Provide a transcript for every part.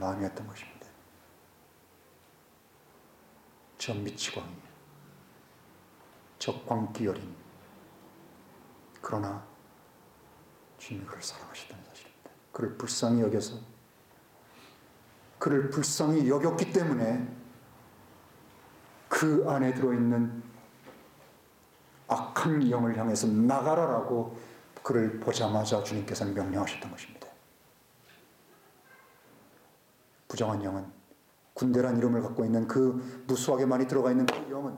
마음이었던 것입니다. 저 미치광이, 저 광기 어린, 그러나 주님이 그를 사랑하셨다는 사실입니다. 그를 불쌍히 여겨서, 그를 불쌍히 여겼기 때문에 그 안에 들어있는 악한 영을 향해서 나가라라고 그를 보자마자 주님께서는 명령하셨던 것입니다. 부정한 영은, 군대란 이름을 갖고 있는 그 무수하게 많이 들어가 있는 그 영은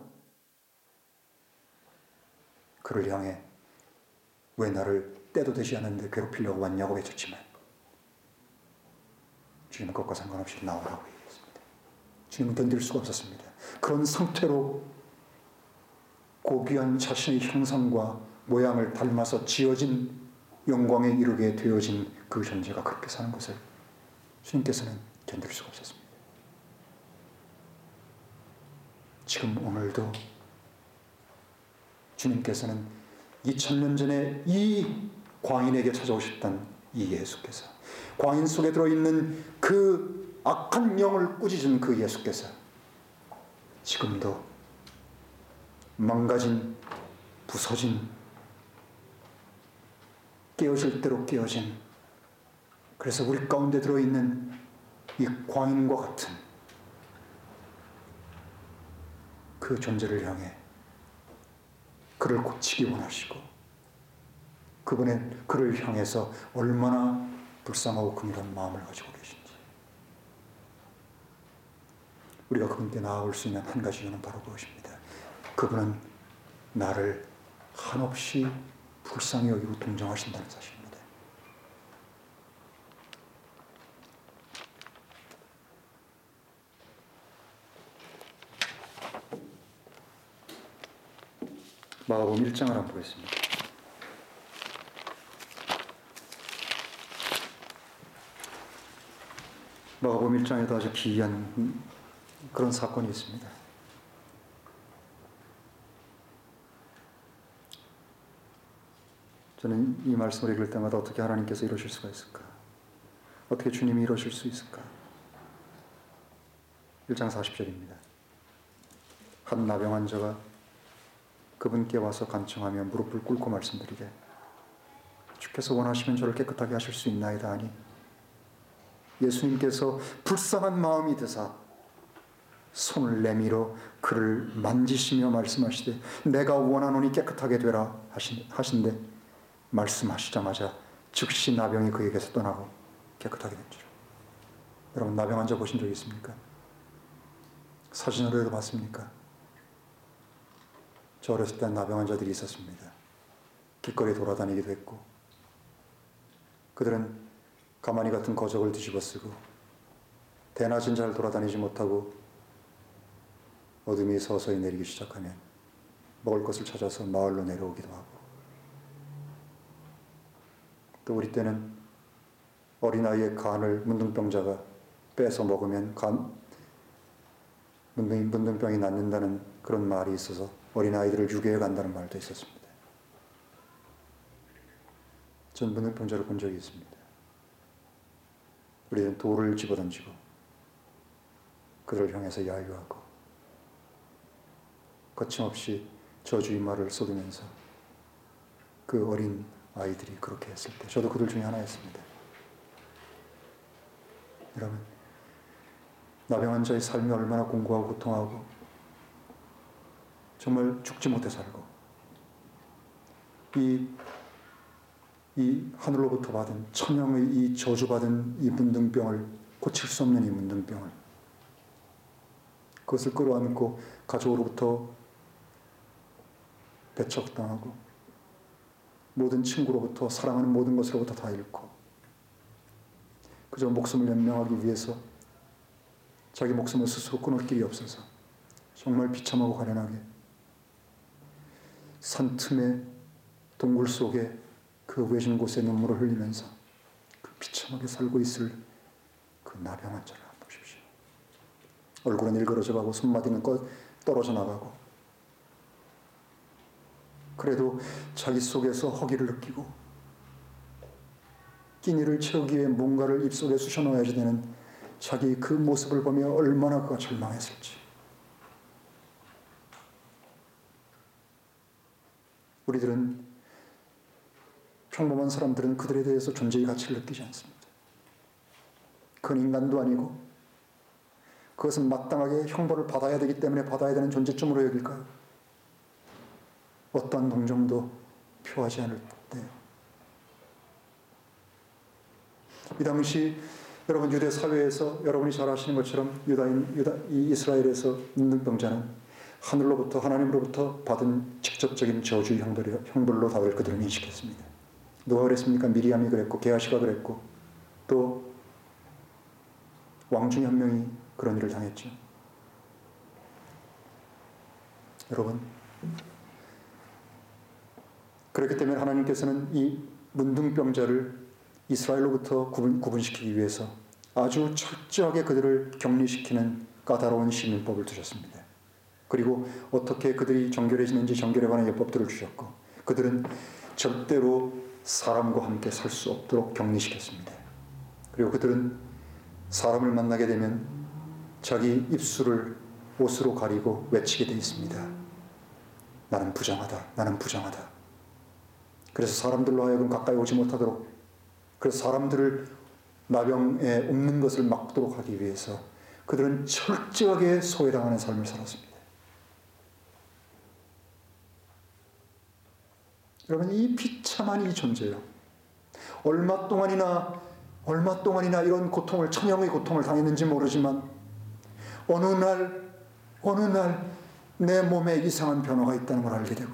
그를 향해 왜 나를 때도 되지 않았는데 괴롭히려고 왔냐고 외쳤지만 주님은 그것과 상관없이 나오라고 얘기했습니다. 주님은 견딜 수가 없었습니다. 그런 상태로 고귀한 자신의 형상과 모양을 닮아서 지어진 영광에 이르게 되어진 그 존재가 그렇게 사는 것을 주님께서는 견딜 수가 없었습니다. 지금 오늘도 주님께서는 2000년 전에 이 광인에게 찾아오셨던 이 예수께서, 광인 속에 들어있는 그 악한 영을 꾸짖은 그 예수께서 지금도 망가진, 부서진, 깨어질 대로 깨어진, 그래서 우리 가운데 들어있는 이 광인과 같은 그 존재를 향해 그를 고치기 원하시고 그를 향해서 얼마나 불쌍하고 긍휼한 마음을 가지고 계신지, 우리가 그분께 나아올 수 있는 한 가지 이유는 바로 그것입니다. 그분은 나를 한없이 불쌍히 여기고 동정하신다는 사실입니다. 마가복음 1장을 한번 보겠습니다. 마가복음 1장에도 아주 기이한 그런 사건이 있습니다. 저는 이 말씀을 읽을 때마다 어떻게 하나님께서 이러실 수가 있을까? 어떻게 주님이 이러실 수 있을까? 1장 40절입니다. 한 나병 환자가 그분께 와서 간청하며 무릎을 꿇고 말씀드리되 주께서 원하시면 저를 깨끗하게 하실 수 있나이다 하니 예수님께서 불쌍한 마음이 드사 손을 내밀어 그를 만지시며 말씀하시되 내가 원하노니 깨끗하게 되라 하신대 말씀하시자마자 즉시 나병이 그에게서 떠나고 깨끗하게 된 줄. 여러분, 나병 환자 보신 적 있습니까? 사진으로도 봤습니까? 저 어렸을 때 나병 환자들이 있었습니다. 길거리에 돌아다니기도 했고, 그들은 가마니 같은 거적을 뒤집어 쓰고 대낮은 잘 돌아다니지 못하고 어둠이 서서히 내리기 시작하면 먹을 것을 찾아서 마을로 내려오기도 하고, 또 우리 때는 어린아이의 간을 문둥병자가 빼서 먹으면 문둥병이 낫는다는 그런 말이 있어서 어린아이들을 유괴해 간다는 말도 있었습니다. 전 문둥병자를 본 적이 있습니다. 우리는 돌을 집어던지고 그들을 향해서 야유하고 거침없이 저주의 말을 쏟으면서 그 어린 아이들이 그렇게 했을 때 저도 그들 중에 하나였습니다. 여러분, 나병 환자의 삶이 얼마나 공고하고 고통하고 정말 죽지 못해 살고 이 하늘로부터 받은 천형의 이 저주받은 이 문둥병을, 고칠 수 없는 이 문둥병을, 그것을 끌어안고 가족으로부터 배척당하고 모든 친구로부터, 사랑하는 모든 것으로부터 다 잃고 그저 목숨을 연명하기 위해서 자기 목숨을 스스로 끊을 길이 없어서 정말 비참하고 가련하게 산틈에 동굴 속에 그 외진 곳에 눈물을 흘리면서 그 비참하게 살고 있을 그 나병 환자를 한번 보십시오. 얼굴은 일그러져 가고 손마디는 떨어져 나가고, 그래도 자기 속에서 허기를 느끼고 끼니를 채우기 위해 뭔가를 입속에 쑤셔 넣어야지 되는 자기 그 모습을 보며 얼마나 그가 절망했을지. 우리들은, 평범한 사람들은 그들에 대해서 존재의 가치를 느끼지 않습니다. 그건 인간도 아니고 그것은 마땅하게 형벌을 받아야 되기 때문에 받아야 되는 존재쯤으로 여길까요? 어떠한 동정도 표하지 않을 때, 이 당시 여러분 유대 사회에서 여러분이 잘 아시는 것처럼 이 이스라엘에서 문둥병자는 하늘로부터, 하나님으로부터 받은 직접적인 저주의 형벌로 다들 그들은 인식했습니다. 누가 그랬습니까? 미리암이 그랬고, 게하시가 그랬고, 또 왕 중에 한 명이 그런 일을 당했죠. 여러분, 그렇기 때문에 하나님께서는 이 문둥병자를 이스라엘로부터 구분시키기 위해서 아주 철저하게 그들을 격리시키는 까다로운 시민법을 두셨습니다. 그리고 어떻게 그들이 정결해지는지 정결에 관한 예법들을 주셨고, 그들은 절대로 사람과 함께 살 수 없도록 격리시켰습니다. 그리고 그들은 사람을 만나게 되면 자기 입술을 옷으로 가리고 외치게 되어 있습니다. 나는 부정하다, 나는 부정하다. 그래서 사람들로 하여금 가까이 오지 못하도록, 그래서 사람들을 나병에 옮는 것을 막도록 하기 위해서 그들은 철저하게 소외당하는 삶을 살았습니다. 여러분, 이 비참한 이 존재요, 얼마 동안이나 이런 고통을, 천형의 고통을 당했는지 모르지만 어느 날 내 몸에 이상한 변화가 있다는 걸 알게 되고,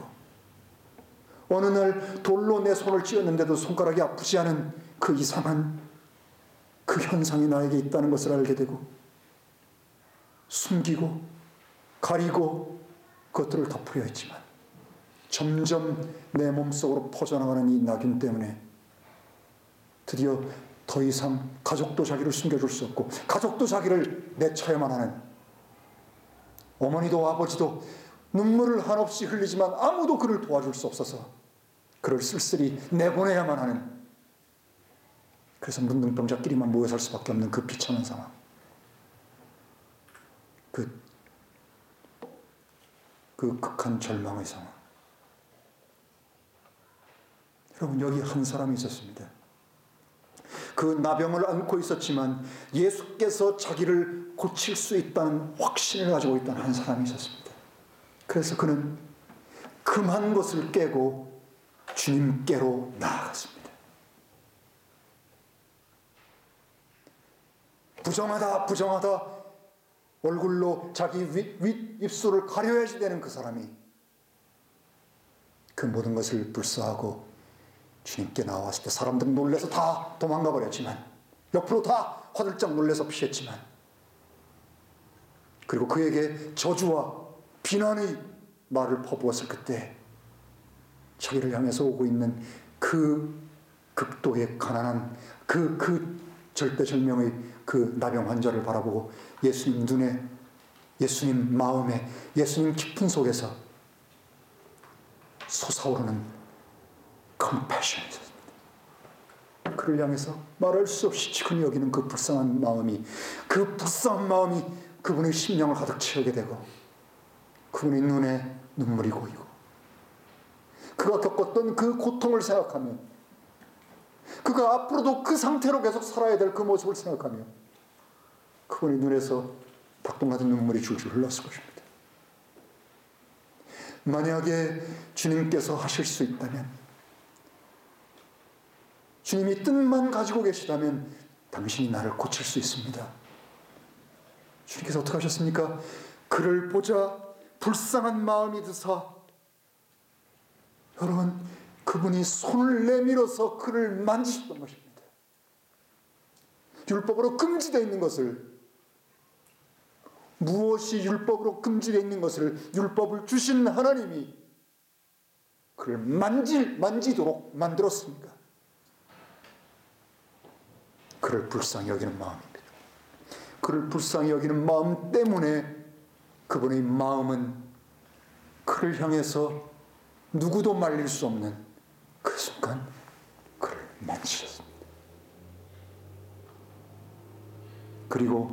어느 날 돌로 내 손을 찧었는데도 손가락이 아프지 않은 그 이상한 그 현상이 나에게 있다는 것을 알게 되고, 숨기고 가리고 그것들을 덮으려 했지만 점점 내 몸속으로 퍼져나가는 이 낙인 때문에 드디어 더 이상 가족도 자기를 숨겨줄 수 없고, 가족도 자기를 내쳐야만 하는, 어머니도 아버지도 눈물을 한없이 흘리지만 아무도 그를 도와줄 수 없어서 그를 쓸쓸히 내보내야만 하는, 그래서 문둥병자끼리만 모여 살 수밖에 없는 그 비참한 상황, 그 극한 절망의 상황. 여러분, 여기 한 사람이 있었습니다. 그 나병을 안고 있었지만 예수께서 자기를 고칠 수 있다는 확신을 가지고 있던 한 사람이 있었습니다. 그래서 그는 금한 것을 깨고 주님께로 나아갔습니다. 부정하다, 부정하다 얼굴로 자기 윗 입술을 가려야지 되는 그 사람이 그 모든 것을 불사하고 주님께 나왔을 때 사람들은 놀라서 다 도망가 버렸지만, 옆으로 다 화들짝 놀라서 피했지만, 그리고 그에게 저주와 비난의 말을 퍼부었을 그때 자기를 향해서 오고 있는 그 극도의 가난한 그 절대절명의 그 나병 환자를 바라보고 예수님 눈에, 예수님 마음에, 예수님 깊은 속에서 솟아오르는 컴패션이 있었습니다. 그를 향해서 말할 수 없이 지근히 여기는 그 불쌍한 마음이 그분의 심령을 가득 채우게 되고, 그분의 눈에 눈물이 고이고, 그가 겪었던 그 고통을 생각하며, 그가 앞으로도 그 상태로 계속 살아야 될 그 모습을 생각하며 그분의 눈에서 닭똥 같은 눈물이 줄줄 흘렀을 것입니다. 만약에 주님께서 하실 수 있다면, 주님이 뜻만 가지고 계시다면 당신이 나를 고칠 수 있습니다. 주님께서 어떻게 하셨습니까? 그를 보자 불쌍한 마음이 드사, 여러분, 그분이 손을 내밀어서 그를 만지셨던 것입니다. 율법으로 금지되어 있는 것을, 무엇이 율법으로 금지되어 있는 것을 율법을 주신 하나님이 그를 만지도록 만들었습니까? 그를 불쌍히 여기는 마음입니다. 그를 불쌍히 여기는 마음 때문에 그분의 마음은 그를 향해서 누구도 말릴 수 없는 그 순간 그를 만지셨습니다. 그리고